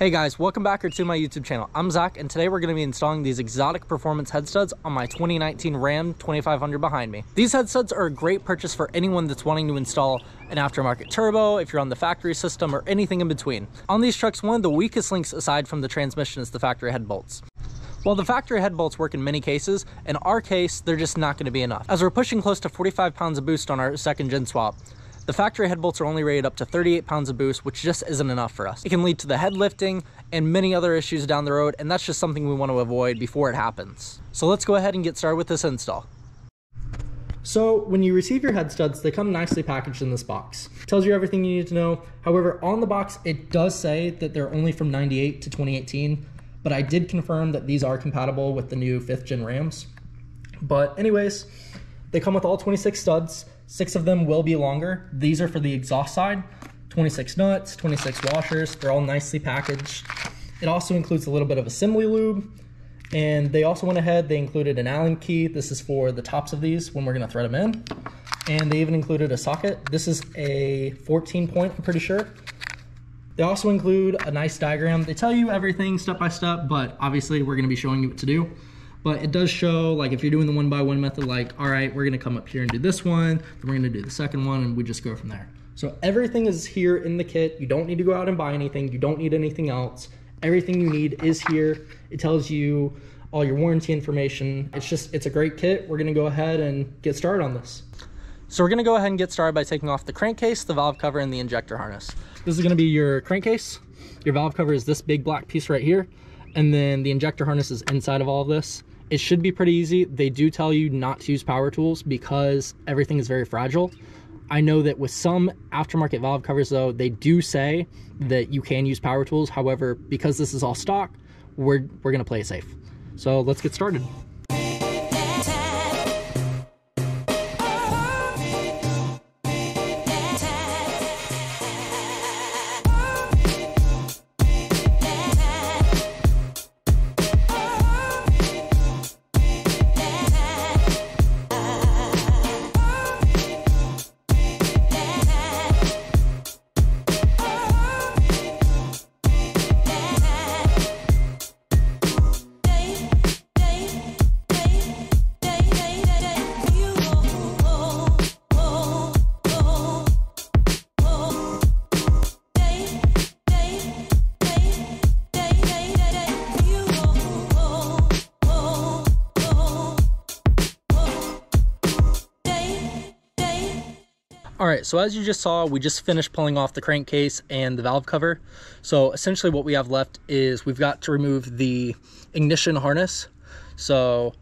Hey guys, welcome back to my YouTube channel. I'm Zach, and today we're going to be installing these Xotic Performance head studs on my 2019 Ram 2500 behind me. These head studs are a great purchase for anyone that's wanting to install an aftermarket turbo, if you're on the factory system, or anything in between. On these trucks, one of the weakest links aside from the transmission is the factory head bolts. While the factory head bolts work in many cases, in our case, they're just not going to be enough. As we're pushing close to 45 pounds of boost on our second gen swap, the factory head bolts are only rated up to 38 pounds of boost, which just isn't enough for us. It can lead to the head lifting and many other issues down the road, and that's just something we want to avoid before it happens. So let's go ahead and get started with this install. So when you receive your head studs, they come nicely packaged in this box. It tells you everything you need to know. However, on the box, it does say that they're only from 98 to 2018, but I did confirm that these are compatible with the new 5th gen Rams. But anyways, they come with all 26 studs. 6 of them will be longer. These are for the exhaust side. 26 nuts, 26 washers. They're all nicely packaged. It also includes a little bit of assembly lube. And they also went ahead, they included an Allen key. This is for the tops of these when we're gonna thread them in. And they even included a socket. This is a 14 point, I'm pretty sure. They also include a nice diagram. They tell you everything step by step, but obviously we're gonna be showing you what to do. But it does show, like, if you're doing the one-by-one method, like, all right, we're gonna come up here and do this one, then we're gonna do the second one, and we just go from there. So everything is here in the kit. You don't need to go out and buy anything. You don't need anything else. Everything you need is here. It tells you all your warranty information. It's a great kit. We're gonna go ahead and get started on this. So we're gonna go ahead and get started by taking off the crankcase, the valve cover, and the injector harness. This is gonna be your crankcase. Your valve cover is this big black piece right here, and then the injector harness is inside of all of this. It should be pretty easy. They do tell you not to use power tools because everything is very fragile. I know that with some aftermarket valve covers though, they do say that you can use power tools. However, because this is all stock, we're gonna play it safe. So let's get started. All right, so as you just saw, we just finished pulling off the crankcase and the valve cover. So essentially what we have left is we've got to remove the ignition harness. So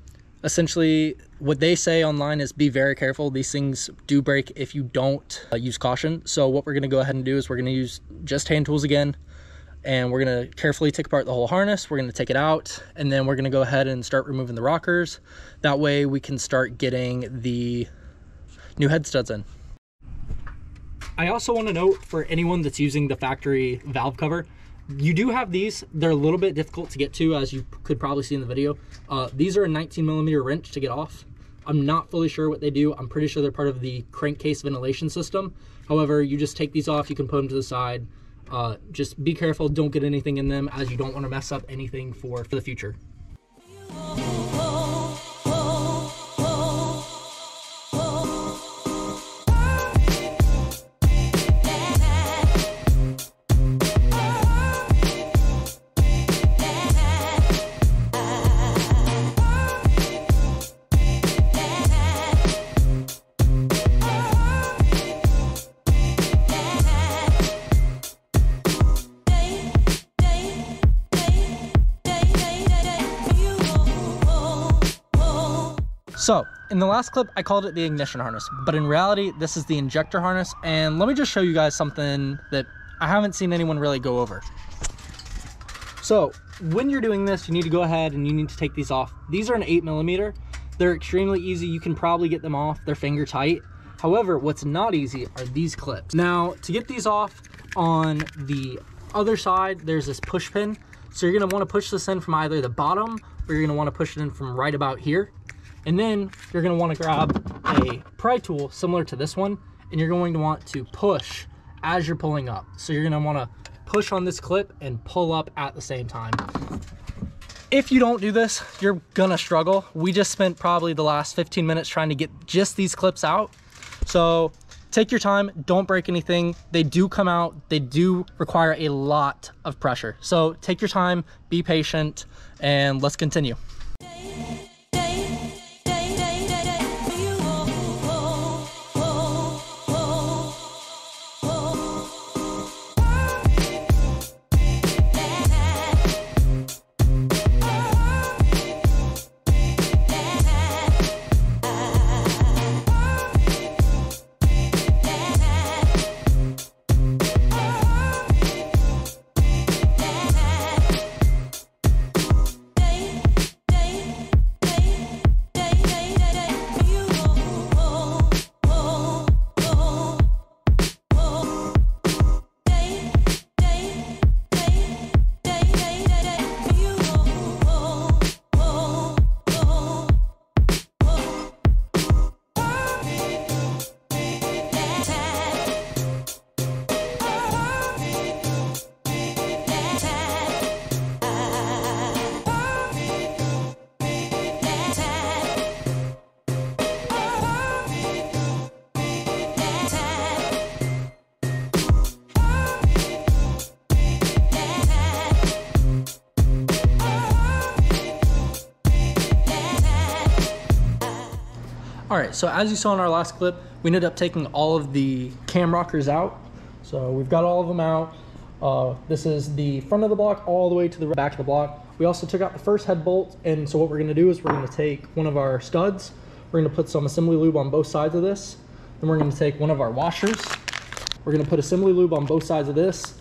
essentially what they say online is be very careful. These things do break if you don't use caution. So what we're gonna go ahead and do is we're gonna use just hand tools again, and we're gonna carefully take apart the whole harness. We're gonna take it out, and then we're gonna go ahead and start removing the rockers. That way we can start getting the new head studs in. I also want to note for anyone that's using the factory valve cover, you do have these. They're a little bit difficult to get to, as you could probably see in the video. These are a 19mm wrench to get off. I'm not fully sure what they do. I'm pretty sure they're part of the crankcase ventilation system. However, you just take these off, you can put them to the side. Just be careful, don't get anything in them, as you don't want to mess up anything for the future. So in the last clip, I called it the ignition harness, but in reality, this is the injector harness. And let me just show you guys something that I haven't seen anyone really go over. So when you're doing this, you need to go ahead and you need to take these off. These are an 8mm. They're extremely easy. You can probably get them off. They're finger tight. However, what's not easy are these clips. Now, to get these off on the other side, there's this push pin. So you're gonna wanna push this in from either the bottom or you're gonna wanna push it in from right about here. And then you're going to want to grab a pry tool similar to this one, and you're going to want to push as you're pulling up. So you're going to want to push on this clip and pull up at the same time. If you don't do this, you're gonna struggle. We just spent probably the last 15 minutes trying to get just these clips out. So take your time, don't break anything. They do come out, they do require a lot of pressure. So take your time, be patient, and let's continue. All right, so as you saw in our last clip, we ended up taking all of the cam rockers out. So we've got all of them out. This is the front of the block all the way to the back of the block. We also took out the first head bolt, and so what we're gonna do is we're gonna take one of our studs, we're gonna put some assembly lube on both sides of this, then we're gonna take one of our washers, we're gonna put assembly lube on both sides of this,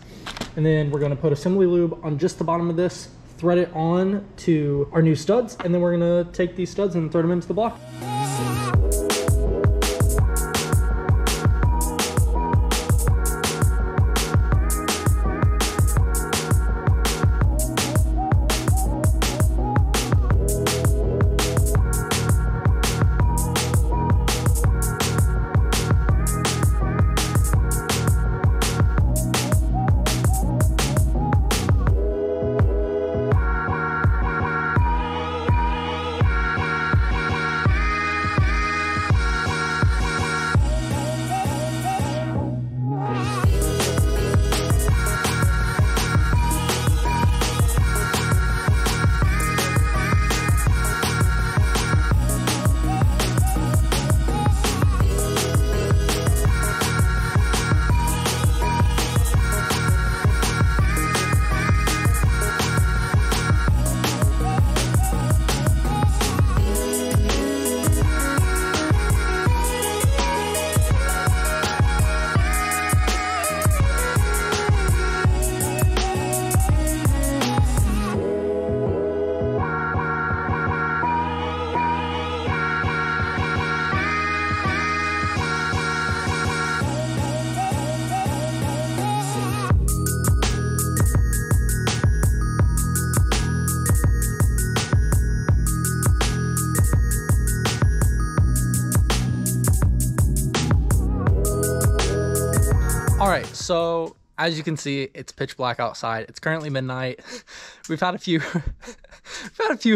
and then we're gonna put assembly lube on just the bottom of this, thread it on to our new studs, and then we're gonna take these studs and thread them into the block. All right, so as you can see, it's pitch black outside. It's currently midnight. We've had a few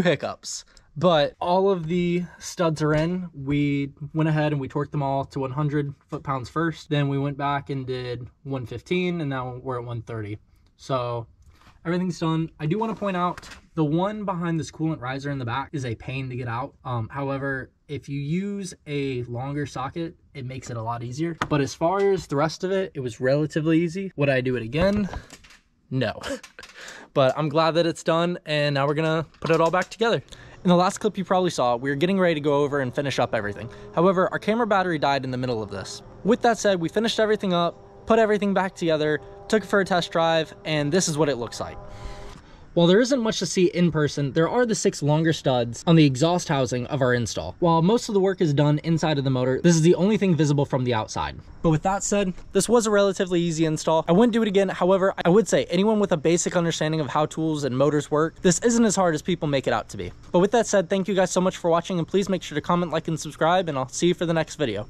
hiccups, but all of the studs are in. We went ahead and we torqued them all to 100 foot-pounds first. Then we went back and did 115, and now we're at 130. So everything's done. I do want to point out the one behind this coolant riser in the back is a pain to get out. However, if you use a longer socket, it makes it a lot easier. But as far as the rest of it, it was relatively easy. Would I do it again? No. But I'm glad that it's done, and now we're gonna put it all back together. In the last clip you probably saw, we were getting ready to go over and finish up everything. However, our camera battery died in the middle of this. With that said, we finished everything up, put everything back together, took it for a test drive, and this is what it looks like. While there isn't much to see in person, there are the 6 longer studs on the exhaust housing of our install. While most of the work is done inside of the motor, this is the only thing visible from the outside. But with that said, this was a relatively easy install. I wouldn't do it again. However, I would say anyone with a basic understanding of how tools and motors work, this isn't as hard as people make it out to be. But with that said, thank you guys so much for watching, and please make sure to comment, like, and subscribe, and I'll see you for the next video.